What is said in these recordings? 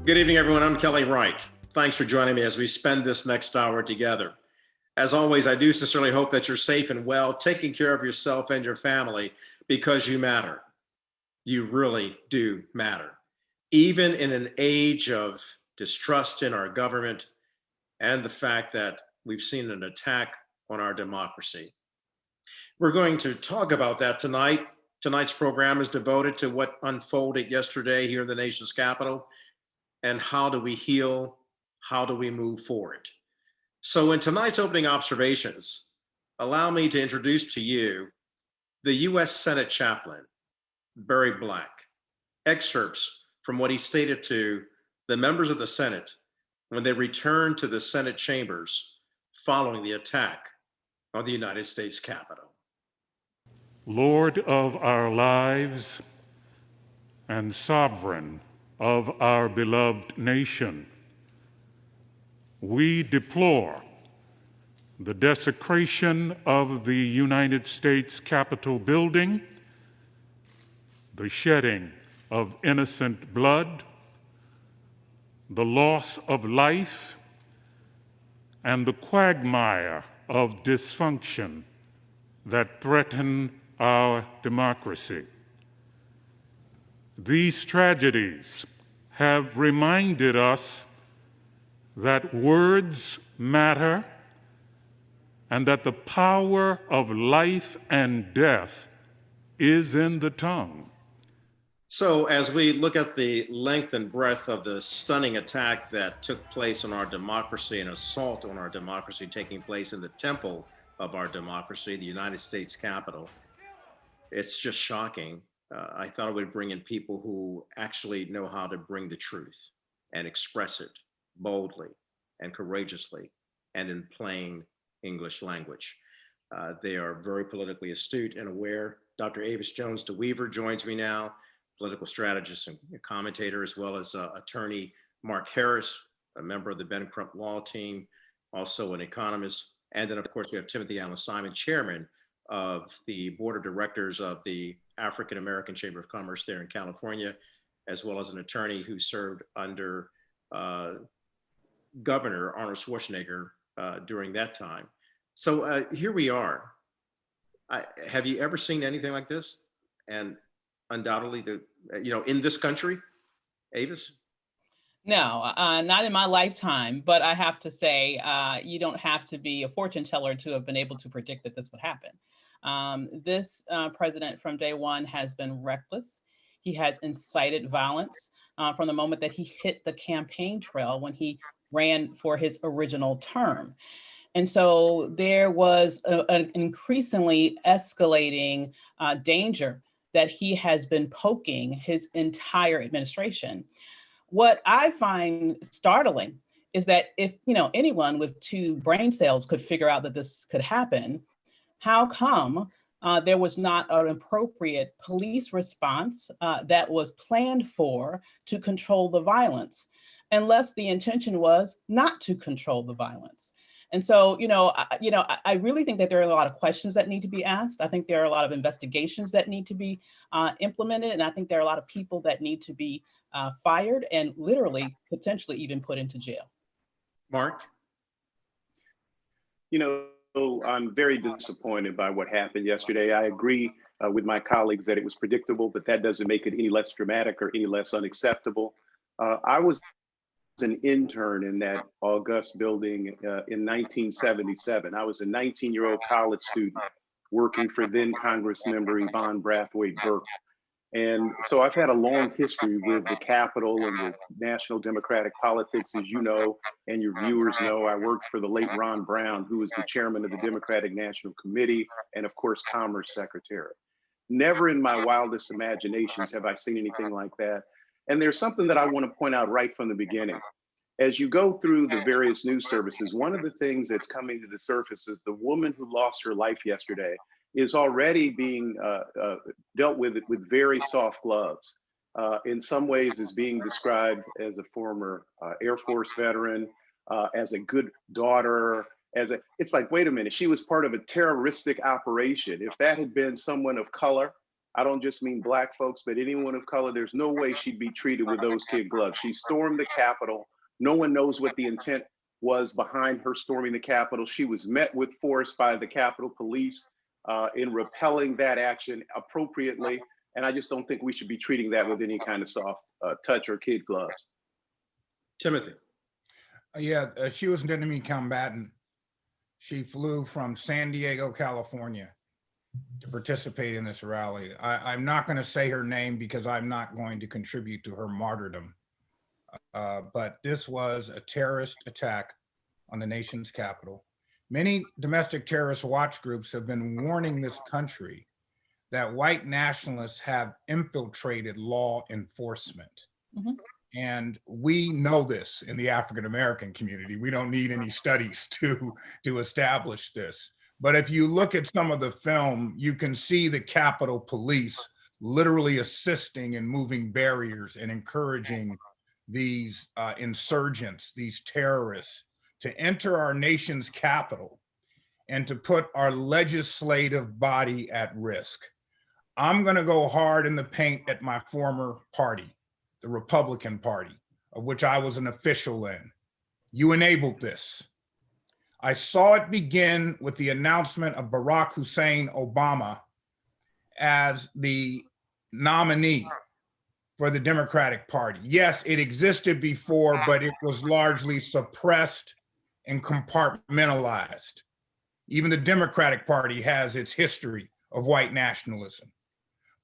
Good evening, everyone. I'm Kelly Wright. Thanks for joining me as we spend this next hour together. As always, I do sincerely hope that you're safe and well, taking care of yourself and your family because you matter. You really do matter. Even in an age of distrust in our government and the fact that we've seen an attack on our democracy. We're going to talk about that tonight. Tonight's program is devoted to what unfolded yesterday here in the nation's capital. And how do we heal? How do we move forward? So in tonight's opening observations, allow me to introduce to you the U.S. Senate chaplain, Barry Black, excerpts from what he stated to the members of the Senate when they returned to the Senate chambers following the attack on the United States Capitol. Lord of our lives and sovereign of our beloved nation, we deplore the desecration of the United States Capitol building, the shedding of innocent blood, the loss of life, and the quagmire of dysfunction that threaten our democracy. These tragedies have reminded us that words matter and that the power of life and death is in the tongue. So as we look at the length and breadth of the stunning attack that took place on our democracy, an assault on our democracy taking place in the temple of our democracy, the United States Capitol, it's just shocking. I thought it would bring in people who actually know how to bring the truth and express it boldly and courageously and in plain English language. They are very politically astute and aware. Dr. Avis Jones DeWeaver joins me now, political strategist and commentator, as well as attorney Mark Harris, a member of the Ben Crump Law Team, also an economist. And then, of course, we have Timothy Allen Simon, chairman of the board of directors of the African American Chamber of Commerce there in California, as well as an attorney who served under Governor Arnold Schwarzenegger during that time. So here we are. Have you ever seen anything like this? And undoubtedly, in this country, Avis? No, not in my lifetime, but I have to say, you don't have to be a fortune teller to have been able to predict that this would happen. This president from day one has been reckless. He has incited violence from the moment that he hit the campaign trail when he ran for his original term. And so there was an increasingly escalating danger that he has been poking his entire administration. What I find startling is that if anyone with two brain cells could figure out that this could happen, how come there was not an appropriate police response that was planned for to control the violence, unless the intention was not to control the violence? And so, I really think that there are a lot of questions that need to be asked. I think there are a lot of investigations that need to be implemented. And I think there are a lot of people that need to be fired and literally potentially even put into jail. Mark? I'm very disappointed by what happened yesterday. I agree with my colleagues that it was predictable, but that doesn't make it any less dramatic or any less unacceptable. I was an intern in that august building in 1977. I was a 19-year-old college student working for then Congress member Yvonne Brathwaite Burke. And so I've had a long history with the Capitol and with national Democratic politics, as you know, and your viewers know. I worked for the late Ron Brown, who was the chairman of the Democratic National Committee and, of course, Commerce Secretary. Never in my wildest imaginations have I seen anything like that. And there's something that I want to point out right from the beginning. As you go through the various news services, one of the things that's coming to the surface is the woman who lost her life yesterday is already being dealt with very soft gloves. In some ways is being described as a former Air Force veteran, as a good daughter, it's like, wait a minute, she was part of a terroristic operation. If that had been someone of color, I don't just mean Black folks, but anyone of color. There's no way she'd be treated with those kid gloves. She stormed the Capitol. No one knows what the intent was behind her storming the Capitol. She was met with force by the Capitol Police in repelling that action appropriately. And I just don't think we should be treating that with any kind of soft touch or kid gloves. Timothy. She was an enemy combatant. She flew from San Diego, California to participate in this rally. I'm not going to say her name because I'm not going to contribute to her martyrdom. But this was a terrorist attack on the nation's capital. Many domestic terrorist watch groups have been warning this country that white nationalists have infiltrated law enforcement. Mm-hmm. And we know this in the African-American community. We don't need any studies to establish this. But if you look at some of the film, you can see the Capitol Police literally assisting in moving barriers and encouraging these insurgents, these terrorists, to enter our nation's capital and to put our legislative body at risk. I'm going to go hard in the paint at my former party, the Republican Party, of which I was an official in. You enabled this. I saw it begin with the announcement of Barack Hussein Obama as the nominee for the Democratic Party. Yes, it existed before, but it was largely suppressed and compartmentalized. Even the Democratic Party has its history of white nationalism.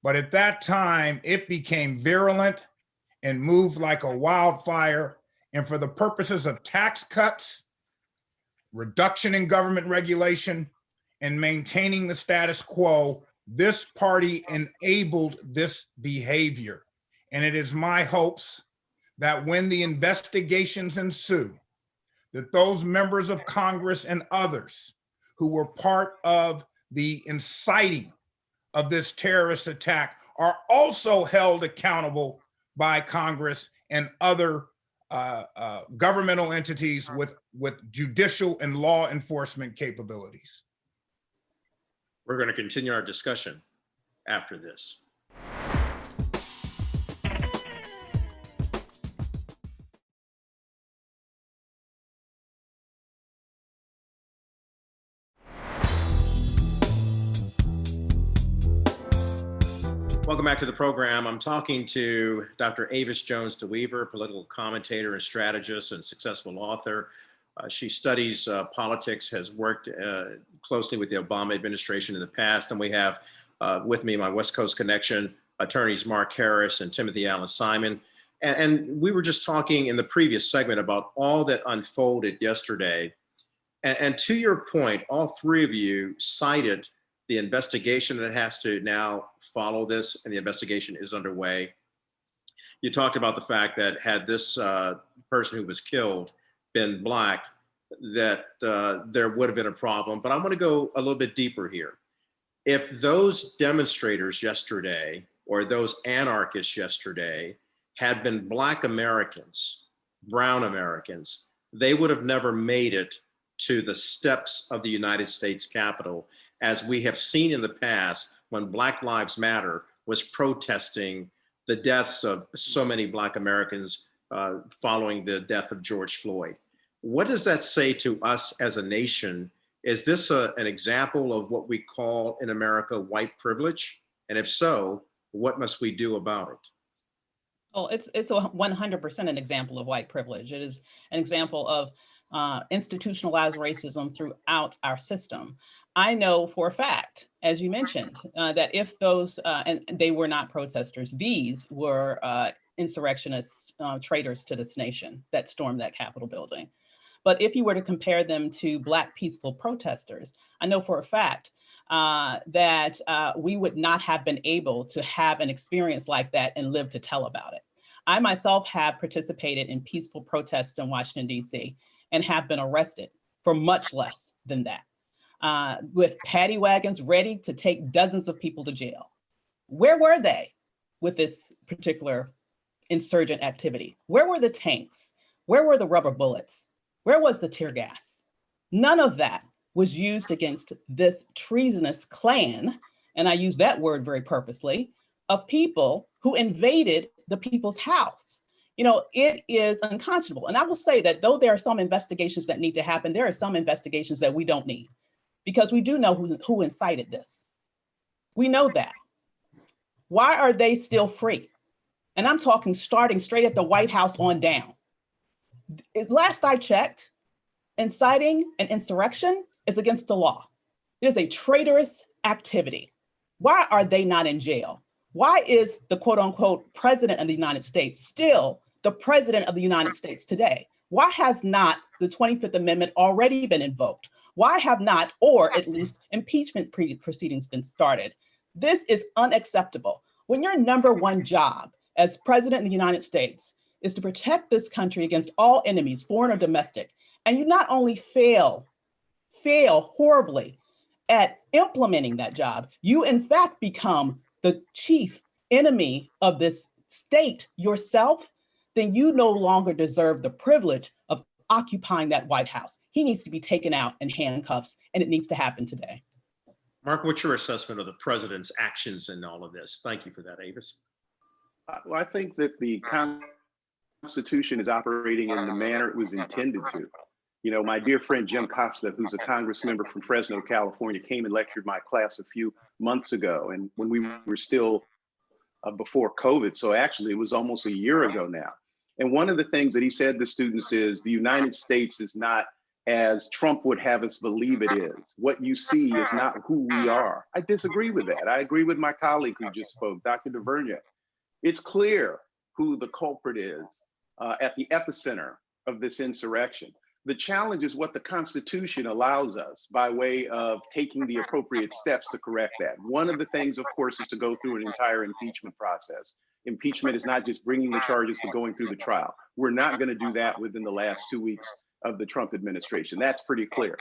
But at that time, it became virulent and moved like a wildfire. And for the purposes of tax cuts, reduction in government regulation, and maintaining the status quo, this party enabled this behavior. And it is my hopes that when the investigations ensue, that those members of Congress and others who were part of the inciting of this terrorist attack are also held accountable by Congress and other governmental entities with judicial and law enforcement capabilities. We're going to continue our discussion after this. Welcome back to the program. I'm talking to Dr. Avis Jones DeWeaver, political commentator and strategist and successful author. She studies politics, has worked closely with the Obama administration in the past. And we have with me my West Coast connection, attorneys Mark Harris and Timothy Allen Simon. And we were just talking in the previous segment about all that unfolded yesterday. And to your point, all three of you cited the investigation that has to now follow this, and the investigation is underway. You talked about the fact that had this person who was killed been Black, that there would have been a problem. But I want to go a little bit deeper here. If those demonstrators yesterday, or those anarchists yesterday, had been Black Americans, brown Americans, they would have never made it to the steps of the United States Capitol, as we have seen in the past when Black Lives Matter was protesting the deaths of so many Black Americans following the death of George Floyd. What does that say to us as a nation? Is this an example of what we call in America white privilege? And if so, what must we do about it? Oh, it's a 100% an example of white privilege. It is an example of institutionalized racism throughout our system. I know for a fact, as you mentioned, that if those, and they were not protesters, these were insurrectionists, traitors to this nation that stormed that Capitol building. But if you were to compare them to Black peaceful protesters, I know for a fact that we would not have been able to have an experience like that and live to tell about it. I myself have participated in peaceful protests in Washington, D.C., and have been arrested for much less than that, with paddy wagons ready to take dozens of people to jail. Where were they with this particular insurgent activity? Where were the tanks? Where were the rubber bullets? Where was the tear gas? None of that was used against this treasonous Klan and I use that word very purposely, of people who invaded the people's house. It is unconscionable. And I will say that though there are some investigations that need to happen, there are some investigations that we don't need, because we do know who incited this. We know that. Why are they still free? And I'm talking starting straight at the White House on down. Last I checked, inciting an insurrection is against the law. It is a traitorous activity. Why are they not in jail? Why is the quote unquote president of the United States still the president of the United States today? Why has not the 25th Amendment already been invoked? Why have not, or at least impeachment proceedings been started? This is unacceptable. When your number one job as president of the United States is to protect this country against all enemies, foreign or domestic, and you not only fail horribly at implementing that job, you in fact become the chief enemy of this state yourself, then you no longer deserve the privilege of occupying that White House. He needs to be taken out in handcuffs, and it needs to happen today. Mark, what's your assessment of the president's actions in all of this? Thank you for that, Avis. Well, I think that the Constitution is operating in the manner it was intended to. My dear friend Jim Costa, who's a Congress member from Fresno, California, came and lectured my class a few months ago, and when we were still before COVID. So actually, it was almost a year ago now. And one of the things that he said to students is the United States is not as Trump would have us believe it is. What you see is not who we are. I disagree with that. I agree with my colleague who just spoke, Dr. DeVernia. It's clear who the culprit is at the epicenter of this insurrection. The challenge is what the Constitution allows us by way of taking the appropriate steps to correct that. One of the things, of course, is to go through an entire impeachment process. Impeachment is not just bringing the charges, but going through the trial. We're not going to do that within the last 2 weeks of the Trump administration. That's pretty clear.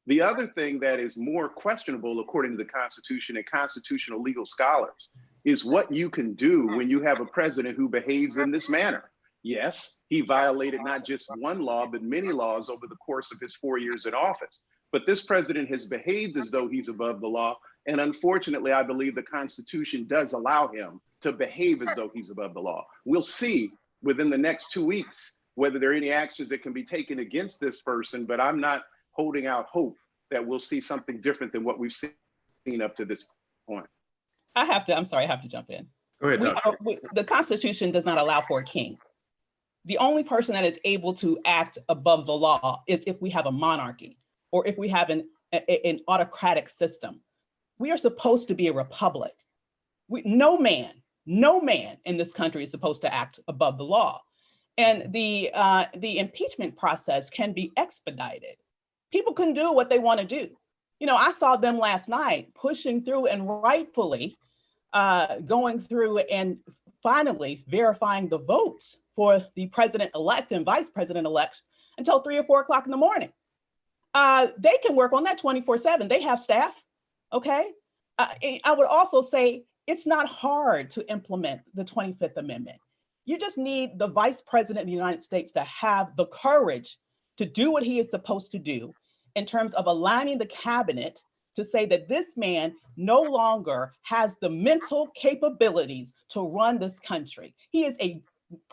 The other thing that is more questionable, according to the Constitution and constitutional legal scholars, is what you can do when you have a president who behaves in this manner. Yes, he violated not just one law, but many laws over the course of his 4 years in office. But this president has behaved as though he's above the law. And unfortunately, I believe the Constitution does allow him to behave as though he's above the law. We'll see within the next 2 weeks whether there are any actions that can be taken against this person, but I'm not holding out hope that we'll see something different than what we've seen up to this point. I have to jump in. Go ahead, Dr. The Constitution does not allow for a king. The only person that is able to act above the law is if we have a monarchy or if we have an autocratic system. We are supposed to be a republic. No man in this country is supposed to act above the law. And the impeachment process can be expedited. People can do what they want to do. I saw them last night pushing through and rightfully going through and finally verifying the votes for the president-elect and vice president-elect until 3 or 4 o'clock in the morning. They can work on that 24/7. They have staff, okay? I would also say it's not hard to implement the 25th Amendment. You just need the vice president of the United States to have the courage to do what he is supposed to do in terms of aligning the cabinet to say that this man no longer has the mental capabilities to run this country. He is a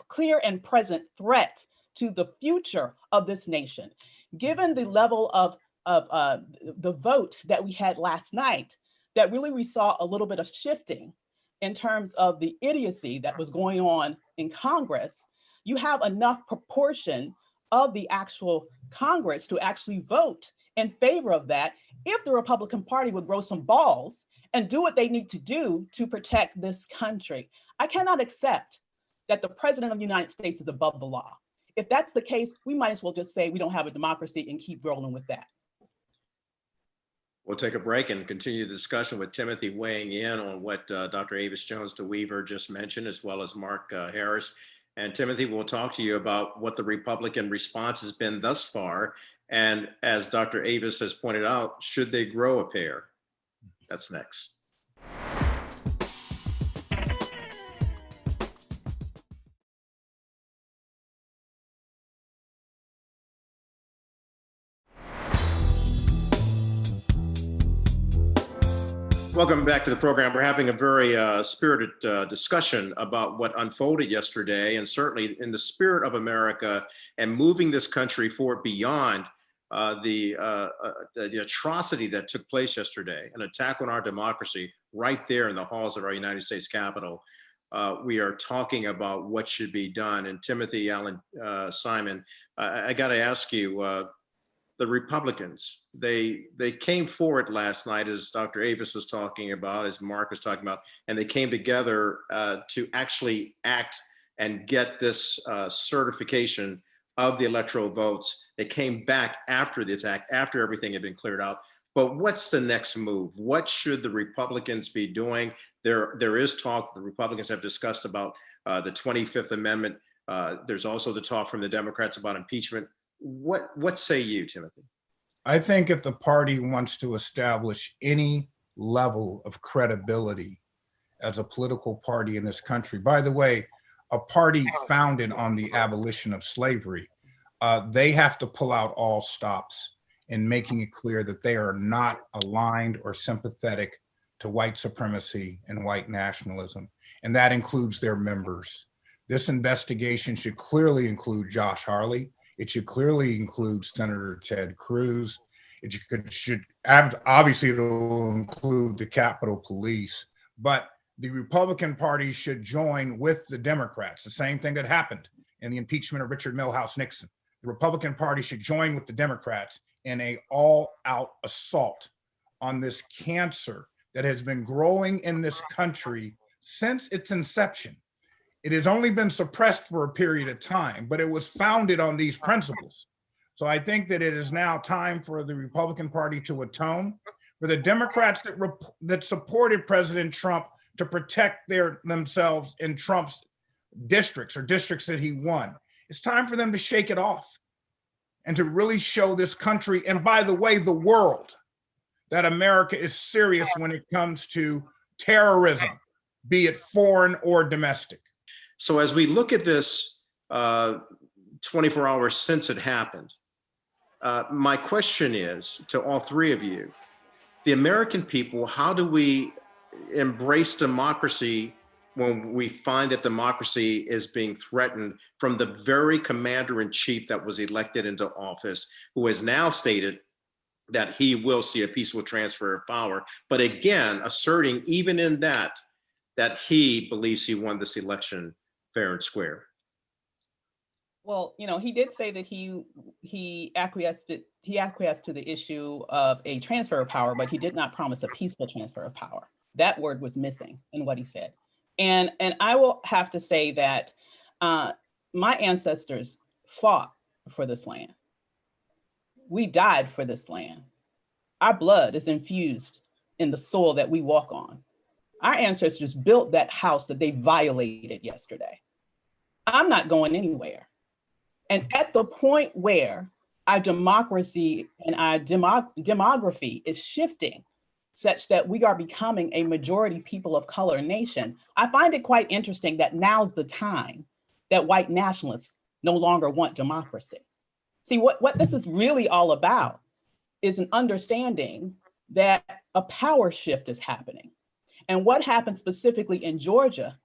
clear and present threat to the future of this nation. Given the level of the vote that we had last night, that really we saw a little bit of shifting in terms of the idiocy that was going on in Congress, you have enough proportion of the actual Congress to actually vote in favor of that if the Republican Party would grow some balls and do what they need to do to protect this country. I cannot accept that the president of the United States is above the law. If that's the case, we might as well just say we don't have a democracy and keep rolling with that. We'll take a break and continue the discussion with Timothy weighing in on what Dr. Avis Jones de Weaver just mentioned, as well as Mark Harris. And Timothy, we'll talk to you about what the Republican response has been thus far. And as Dr. Avis has pointed out, should they grow a pair? That's next. Welcome back to the program. We're having a very spirited discussion about what unfolded yesterday, and certainly in the spirit of America and moving this country forward beyond the atrocity that took place yesterday, an attack on our democracy right there in the halls of our United States Capitol. We are talking about what should be done. And Timothy, Allen, Simon, I got to ask you, the Republicans, they came forward last night, as Dr. Avis was talking about, as Mark was talking about, and they came together to actually act and get this certification of the electoral votes. They came back after the attack, after everything had been cleared out. But what's the next move? What should the Republicans be doing? There is talk the Republicans have discussed about the 25th Amendment. There's also the talk from the Democrats about impeachment. What say you, Timothy? I think if the party wants to establish any level of credibility as a political party in this country, by the way, a party founded on the abolition of slavery, they have to pull out all stops in making it clear that they are not aligned or sympathetic to white supremacy and white nationalism. And that includes their members. This investigation should clearly include Josh Hawley. It should clearly include Senator Ted Cruz. Obviously it will include the Capitol Police, but the Republican Party should join with the Democrats, the same thing that happened in the impeachment of Richard Milhouse Nixon. The Republican Party should join with the Democrats in an all-out assault on this cancer that has been growing in this country since its inception. It has only been suppressed for a period of time, but it was founded on these principles. So I think that it is now time for the Republican Party to atone, for the Democrats that supported President Trump to protect themselves in Trump's districts or districts that he won. It's time for them to shake it off and to really show this country, and by the way, the world, that America is serious when it comes to terrorism, be it foreign or domestic. So as we look at this 24 hours since it happened, my question is to all three of you, the American people, how do we embrace democracy when we find that democracy is being threatened from the very commander-in-chief that was elected into office, who has now stated that he will see a peaceful transfer of power, but again, asserting even in that he believes he won this election fair and square? Well, he did say that he acquiesced to the issue of a transfer of power, but he did not promise a peaceful transfer of power. That word was missing in what he said. And I will have to say that my ancestors fought for this land. We died for this land. Our blood is infused in the soil that we walk on. Our ancestors built that house that they violated yesterday. I'm not going anywhere. And at the point where our democracy and our demography is shifting such that we are becoming a majority people of color nation, I find it quite interesting that now's the time that white nationalists no longer want democracy. See, what this is really all about is an understanding that a power shift is happening. And what happened specifically in Georgia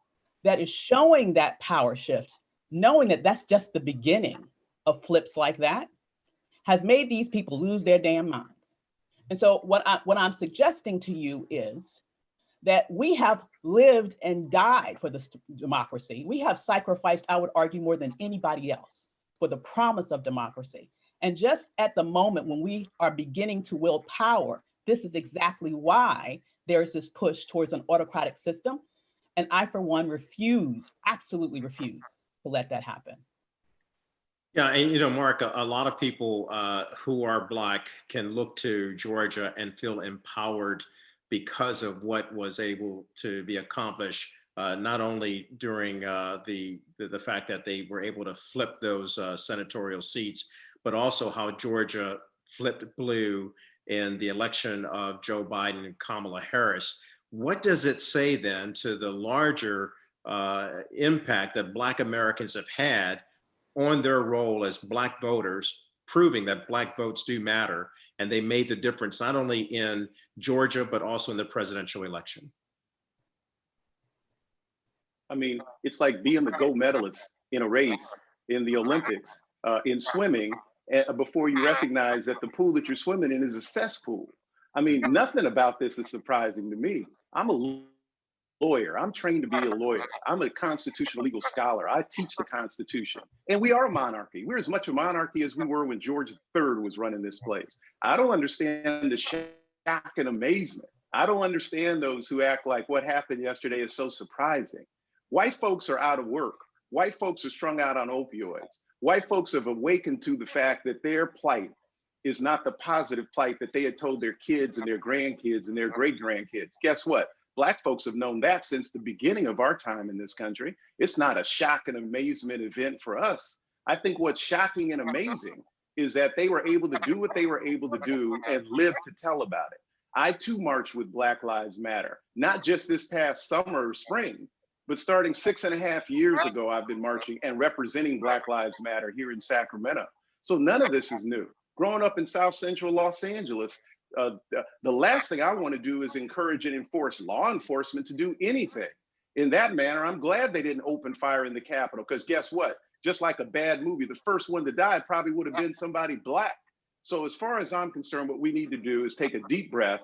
that is showing that power shift, knowing that that's just the beginning of flips like that, has made these people lose their damn minds. And so what I'm suggesting to you is that we have lived and died for this democracy. We have sacrificed, I would argue, more than anybody else for the promise of democracy. And just at the moment when we are beginning to wield power, this is exactly why there's this push towards an autocratic system. And I, for one, absolutely refuse to let that happen. Yeah, and Mark, a lot of people who are Black can look to Georgia and feel empowered because of what was able to be accomplished, not only during the fact that they were able to flip those senatorial seats, but also how Georgia flipped blue in the election of Joe Biden and Kamala Harris. What does it say then to the larger impact that Black Americans have had on their role as Black voters proving that Black votes do matter, and they made the difference not only in Georgia, but also in the presidential election. I mean, it's like being the gold medalist in a race in the Olympics, in swimming, before you recognize that the pool that you're swimming in is a cesspool. I mean, nothing about this is surprising to me. I'm a lawyer. I'm trained to be a lawyer. I'm a constitutional legal scholar. I teach the Constitution. And we are a monarchy. We're as much a monarchy as we were when George III was running this place. I don't understand the shock and amazement. I don't understand those who act like what happened yesterday is so surprising. White folks are out of work. White folks are strung out on opioids. White folks have awakened to the fact that their plight is not the positive plight that they had told their kids and their grandkids and their great grandkids. Guess what? Black folks have known that since the beginning of our time in this country. It's not a shock and amazement event for us. I think what's shocking and amazing is that they were able to do what they were able to do and live to tell about it. I too marched with Black Lives Matter, not just this past summer or spring, but starting 6.5 years ago, I've been marching and representing Black Lives Matter here in Sacramento. So none of this is new. Growing up in South Central Los Angeles, the last thing I want to do is encourage and enforce law enforcement to do anything. In that manner, I'm glad they didn't open fire in the Capitol, because guess what? Just like a bad movie, the first one to die probably would have been somebody Black. So as far as I'm concerned, what we need to do is take a deep breath,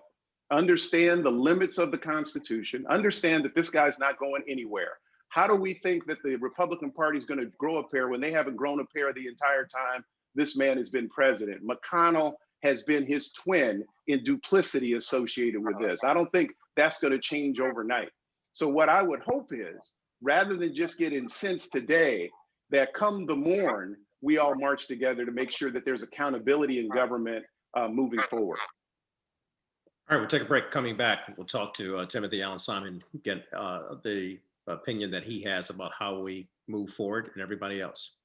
understand the limits of the Constitution, understand that this guy's not going anywhere. How do we think that the Republican Party is going to grow a pair when they haven't grown a pair the entire time this man has been president? McConnell has been his twin in duplicity associated with this. I don't think that's going to change overnight. So what I would hope is, rather than just get incensed today, that come the morn, we all march together to make sure that there's accountability in government moving forward. All right, we'll take a break. Coming back, we'll talk to Timothy Allen Simon, get the opinion that he has about how we move forward, and everybody else.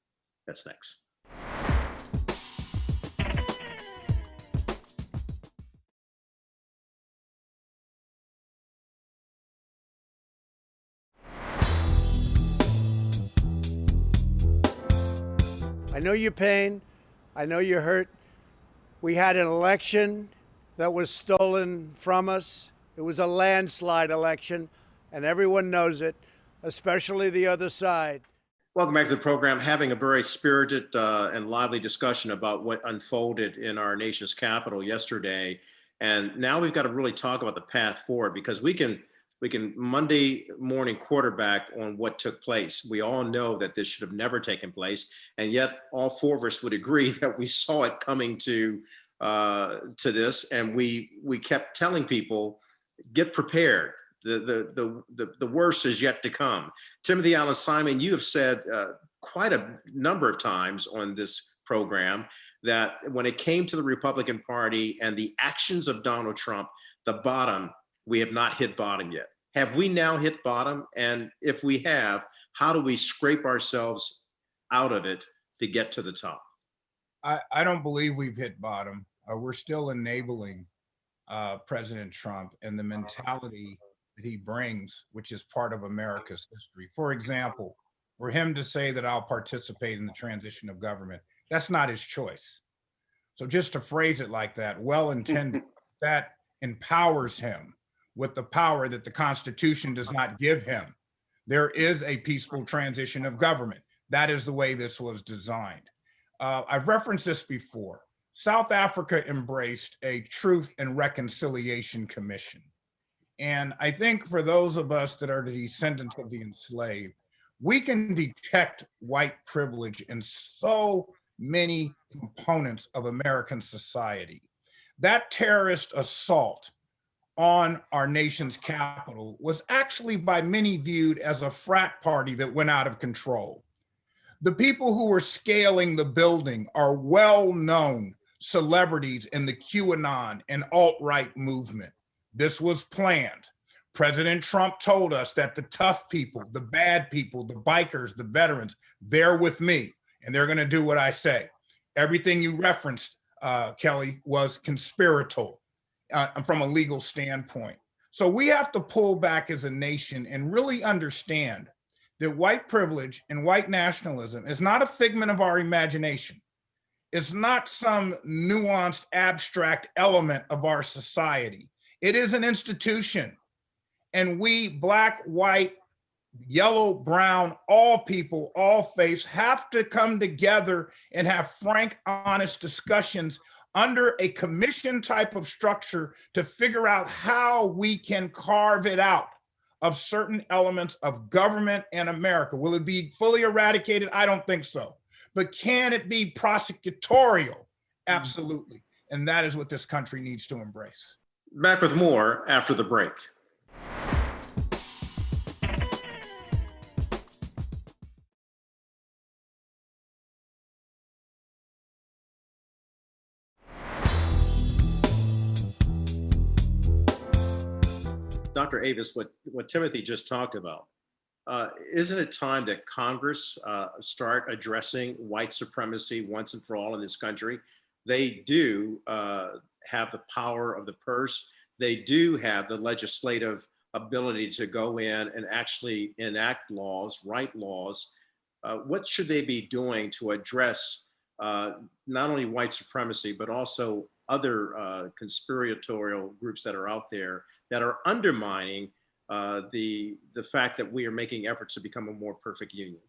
That's next. I know your pain. I know you're hurt. We had an election that was stolen from us. It was a landslide election, and everyone knows it, especially the other side. Welcome back to the program. Having a very spirited and lively discussion about what unfolded in our nation's capital yesterday. And now we've got to really talk about the path forward, because we can Monday morning quarterback on what took place. We all know that this should have never taken place, and yet all four of us would agree that we saw it coming to this, and we kept telling people, get prepared. The worst is yet to come. Timothy Allen Simon, you have said quite a number of times on this program that when it came to the Republican Party and the actions of Donald Trump, the bottom, we have not hit bottom yet. Have we now hit bottom? And if we have, how do we scrape ourselves out of it to get to the top? I don't believe we've hit bottom. We're still enabling President Trump and the mentality that he brings, which is part of America's history. For example, for him to say that I'll participate in the transition of government, that's not his choice. So just to phrase it like that, well intended, that empowers him with the power that the Constitution does not give him. There is a peaceful transition of government. That is the way this was designed. I've referenced this before. South Africa embraced a Truth and Reconciliation Commission. And I think for those of us that are the descendants of the enslaved, we can detect white privilege in so many components of American society. That terrorist assault on our nation's capital was actually by many viewed as a frat party that went out of control. The people who were scaling the building are well-known celebrities in the QAnon and alt-right movement. This was planned. President Trump told us that the tough people, the bad people, the bikers, the veterans, they're with me, and they're gonna do what I say. Everything you referenced, Kelly, was conspiratorial. From a legal standpoint. So we have to pull back as a nation and really understand that white privilege and white nationalism is not a figment of our imagination. is not some nuanced, abstract element of our society. It is an institution. And we, black, white, yellow, brown, all people, all faiths, have to come together and have frank, honest discussions under a commission type of structure to figure out how we can carve it out of certain elements of government in America. Will it be fully eradicated? I don't think so. But can it be prosecutorial? Absolutely. And that is what this country needs to embrace. Back with more after the break. Dr. Avis, what Timothy just talked about, isn't it time that Congress start addressing white supremacy once and for all in this country? They do have the power of the purse. They do have the legislative ability to go in and actually enact laws, write laws. What should they be doing to address not only white supremacy, but also other conspiratorial groups that are out there that are undermining the fact that we are making efforts to become a more perfect union?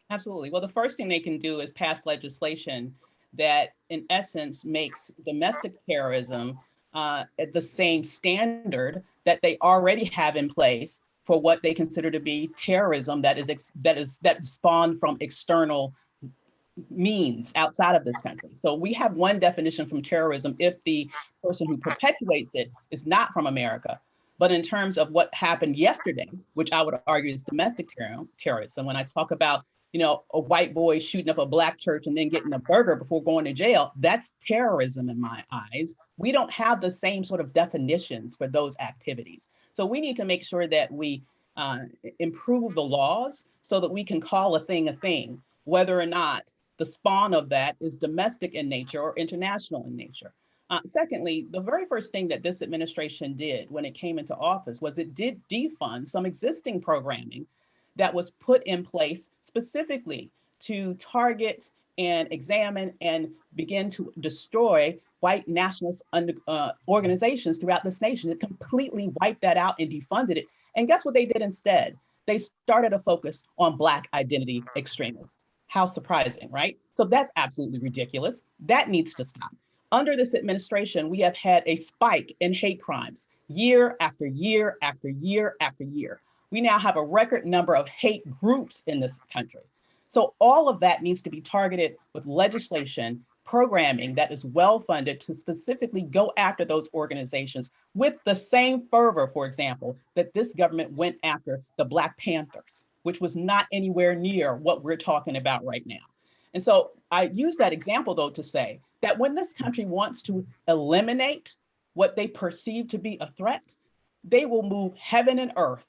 Absolutely. Well, the first thing they can do is pass legislation that, in essence, makes domestic terrorism at the same standard that they already have in place for what they consider to be terrorism that is spawned from external means outside of this country. So we have one definition from terrorism if the person who perpetuates it is not from America. But in terms of what happened yesterday, which I would argue is domestic terrorism, when I talk about, a white boy shooting up a black church and then getting a burger before going to jail, that's terrorism in my eyes. We don't have the same sort of definitions for those activities. So we need to make sure that we improve the laws so that we can call a thing, whether or not the spawn of that is domestic in nature or international in nature. Secondly, the very first thing that this administration did when it came into office was it did defund some existing programming that was put in place specifically to target and examine and begin to destroy white nationalist organizations throughout this nation. It completely wiped that out and defunded it. And guess what they did instead? They started a focus on Black identity extremists. How surprising, right? So that's absolutely ridiculous. That needs to stop. Under this administration, we have had a spike in hate crimes year after year after year after year. We now have a record number of hate groups in this country. So all of that needs to be targeted with legislation, programming that is well funded to specifically go after those organizations with the same fervor, for example, that this government went after the Black Panthers, which was not anywhere near what we're talking about right now. And so I use that example, though, to say that when this country wants to eliminate what they perceive to be a threat, they will move heaven and earth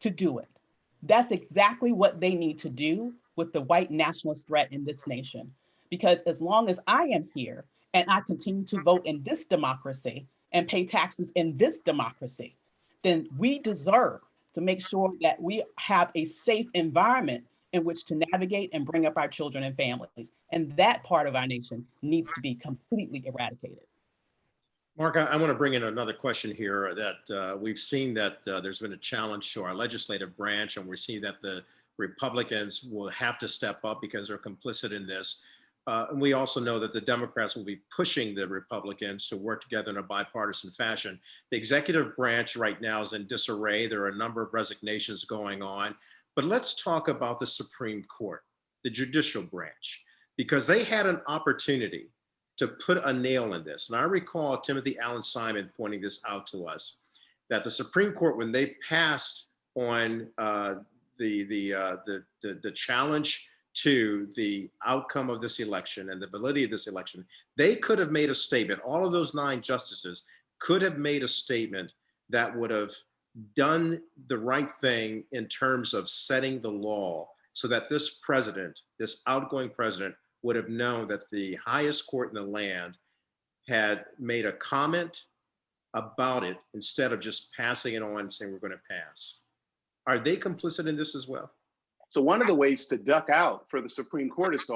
to do it. That's exactly what they need to do with the white nationalist threat in this nation. Because as long as I am here and I continue to vote in this democracy and pay taxes in this democracy, then we deserve to make sure that we have a safe environment in which to navigate and bring up our children and families. And that part of our nation needs to be completely eradicated. Mark, I want to bring in another question here that we've seen that there's been a challenge to our legislative branch, and we're seeing that the Republicans will have to step up because they're complicit in this. And we also know that the Democrats will be pushing the Republicans to work together in a bipartisan fashion. The executive branch right now is in disarray. There are a number of resignations going on. But let's talk about the Supreme Court, the judicial branch, because they had an opportunity to put a nail in this. And I recall Timothy Allen Simon pointing this out to us, that the Supreme Court, when they passed on the challenge to the outcome of this election and the validity of this election, they could have made a statement. All of those 9 justices could have made a statement that would have done the right thing in terms of setting the law so that this president, this outgoing president, would have known that the highest court in the land had made a comment about it instead of just passing it on and saying we're going to pass. Are they complicit in this as well? So one of the ways to duck out for the Supreme Court is to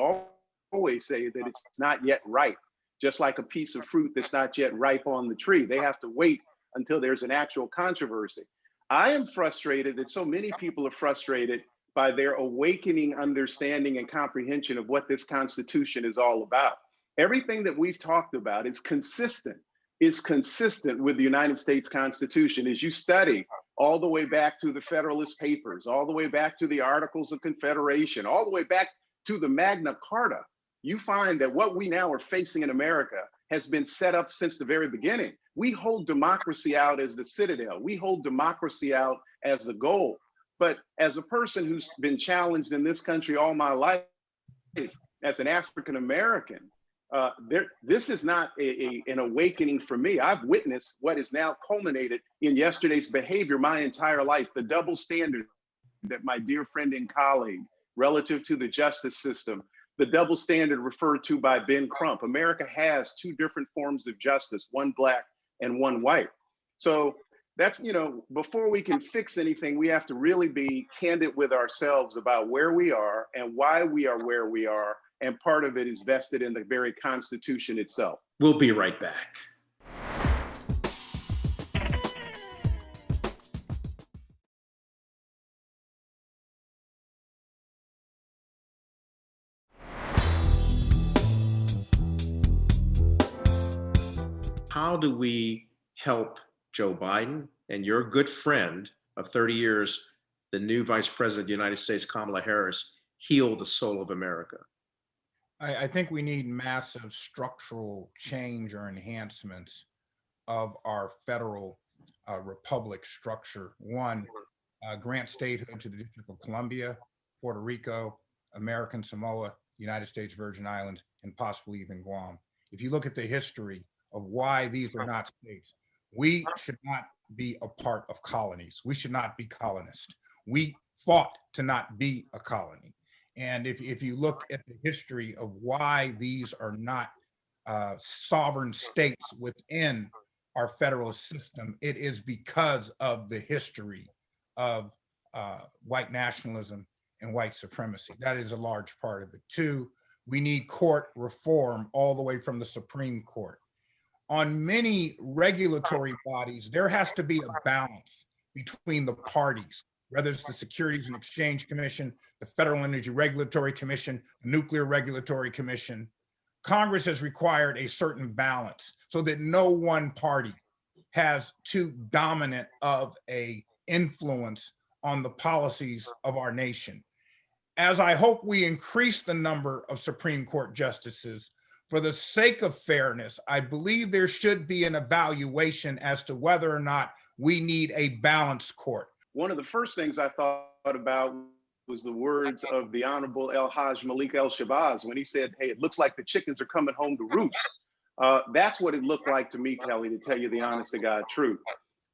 always say that it's not yet ripe, just like a piece of fruit that's not yet ripe on the tree. They have to wait until there's an actual controversy. I am frustrated that so many people are frustrated by their awakening understanding and comprehension of what this Constitution is all about. Everything that we've talked about is consistent with the United States Constitution. As you study all the way back to the Federalist Papers, all the way back to the Articles of Confederation, all the way back to the Magna Carta, you find that what we now are facing in America has been set up since the very beginning. We hold democracy out as the citadel. We hold democracy out as the goal. But as a person who's been challenged in this country all my life, as an African American, this is not an awakening for me. I've witnessed what is now culminated in yesterday's behavior my entire life, the double standard that my dear friend and colleague relative to the justice system, the double standard referred to by Ben Crump. America has two different forms of justice, one black and one white. So that's, before we can fix anything, we have to really be candid with ourselves about where we are and why we are where we are. And part of it is vested in the very Constitution itself. We'll be right back. How do we help Joe Biden and your good friend of 30 years, the new Vice President of the United States, Kamala Harris, heal the soul of America? I think we need massive structural change or enhancements of our federal republic structure. One, grant statehood to the District of Columbia, Puerto Rico, American Samoa, United States Virgin Islands, and possibly even Guam. If you look at the history of why these are not states, we should not be a part of colonies. We should not be colonists. We fought to not be a colony. And if you look at the history of why these are not sovereign states within our federalist system, it is because of the history of white nationalism and white supremacy. That is a large part of it. Two, we need court reform all the way from the Supreme Court. On many regulatory bodies, there has to be a balance between the parties, whether it's the Securities and Exchange Commission, the Federal Energy Regulatory Commission, the Nuclear Regulatory Commission. Congress has required a certain balance so that no one party has too dominant of a influence on the policies of our nation. As I hope we increase the number of Supreme Court justices, for the sake of fairness, I believe there should be an evaluation as to whether or not we need a balanced court. One of the first things I thought about was the words of the Honorable El Haj Malik El Shabazz when he said, "Hey, it looks like the chickens are coming home to roost." That's what it looked like to me, Kelly, to tell you the honest to God truth.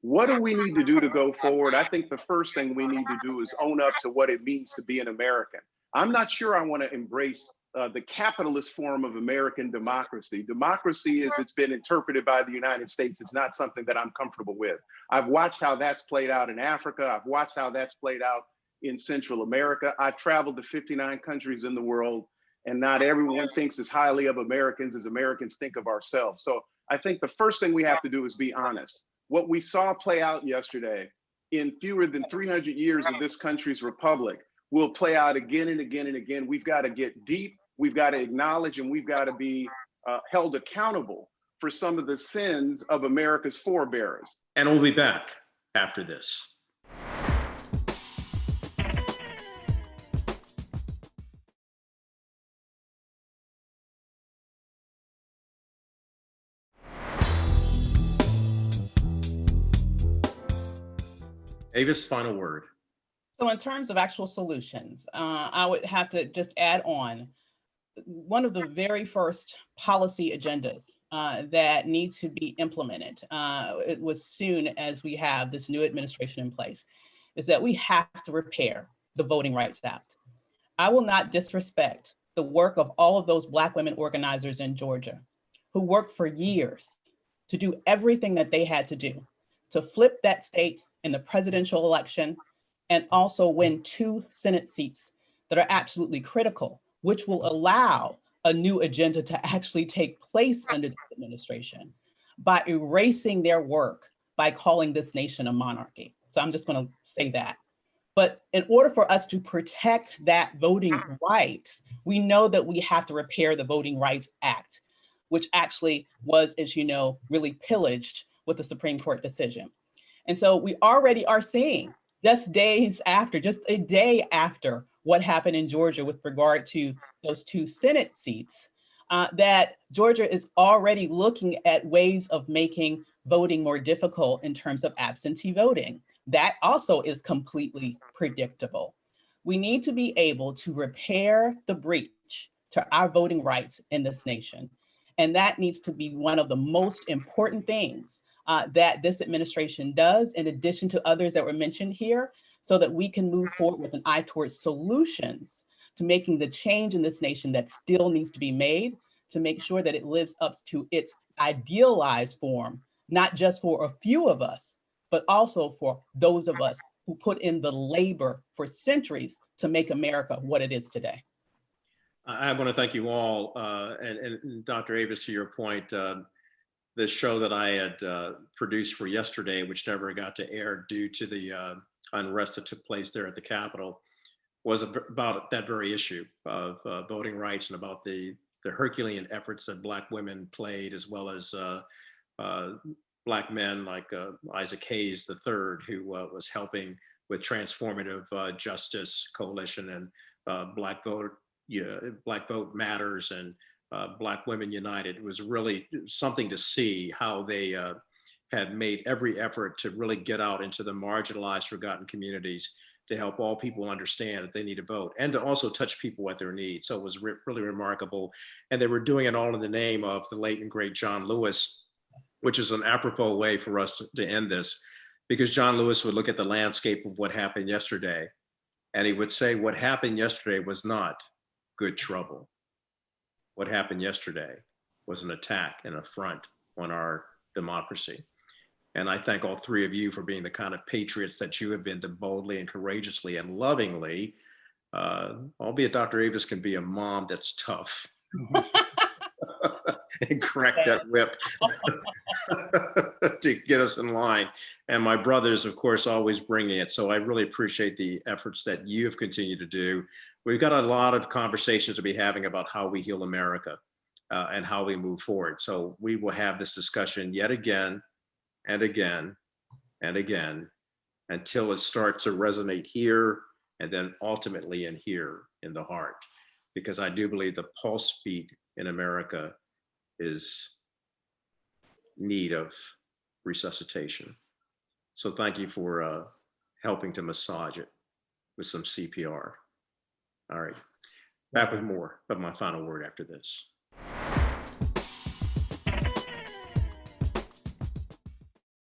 What do we need to do to go forward? I think the first thing we need to do is own up to what it means to be an American. I'm not sure I want to embrace the capitalist form of American democracy. Democracy, as it's been interpreted by the United States, it's not something that I'm comfortable with. I've watched how that's played out in Africa. I've watched how that's played out in Central America. I've traveled to 59 countries in the world, and not everyone thinks as highly of Americans as Americans think of ourselves. So I think the first thing we have to do is be honest. What we saw play out yesterday in fewer than 300 years of this country's republic will play out again and again and again. We've got to get deep. We've got to acknowledge, and we've got to be held accountable for some of the sins of America's forebears. And we'll be back after this. Avis, final word. So in terms of actual solutions, I would have to just add on one of the very first policy agendas that need to be implemented it was soon as we have this new administration in place, is that we have to repair the Voting Rights Act. I will not disrespect the work of all of those Black women organizers in Georgia who worked for years to do everything that they had to do to flip that state in the presidential election and also win 2 Senate seats that are absolutely critical, which will allow a new agenda to actually take place under this administration by erasing their work, by calling this nation a monarchy. So I'm just going to say that. But in order for us to protect that voting right, we know that we have to repair the Voting Rights Act, which actually was, as you know, really pillaged with the Supreme Court decision. And so we already are seeing just a day after what happened in Georgia with regard to those 2 Senate seats, that Georgia is already looking at ways of making voting more difficult in terms of absentee voting. That also is completely predictable. We need to be able to repair the breach to our voting rights in this nation. And that needs to be one of the most important things that this administration does, in addition to others that were mentioned here, so that we can move forward with an eye towards solutions to making the change in this nation that still needs to be made to make sure that it lives up to its idealized form, not just for a few of us, but also for those of us who put in the labor for centuries to make America what it is today. I want to thank you all. And Dr. Avis, to your point, this show that I had produced for yesterday, which never got to air due to the unrest that took place there at the Capitol, was about that very issue of voting rights and about the Herculean efforts that Black women played, as well as Black men like Isaac Hayes III, who was helping with Transformative Justice Coalition and Black Vote Matters and Black Women United. It was really something to see how they had made every effort to really get out into the marginalized, forgotten communities to help all people understand that they need to vote and to also touch people at their needs. So it was really remarkable. And they were doing it all in the name of the late and great John Lewis, which is an apropos way for us to end this, because John Lewis would look at the landscape of what happened yesterday, and he would say, what happened yesterday was not good trouble. What happened yesterday was an attack and affront on our democracy. And I thank all 3 of you for being the kind of patriots that you have been to boldly and courageously and lovingly, albeit Dr. Avis can be a mom that's tough. And crack that whip to get us in line. And my brothers, of course, always bringing it. So I really appreciate the efforts that you have continued to do. We've got a lot of conversations to be having about how we heal America and how we move forward. So we will have this discussion yet again and again and again until it starts to resonate here and then ultimately in here in the heart. Because I do believe the pulse beat in America is need of resuscitation. So thank you for helping to massage it with some CPR. All right, back with more of my final word after this.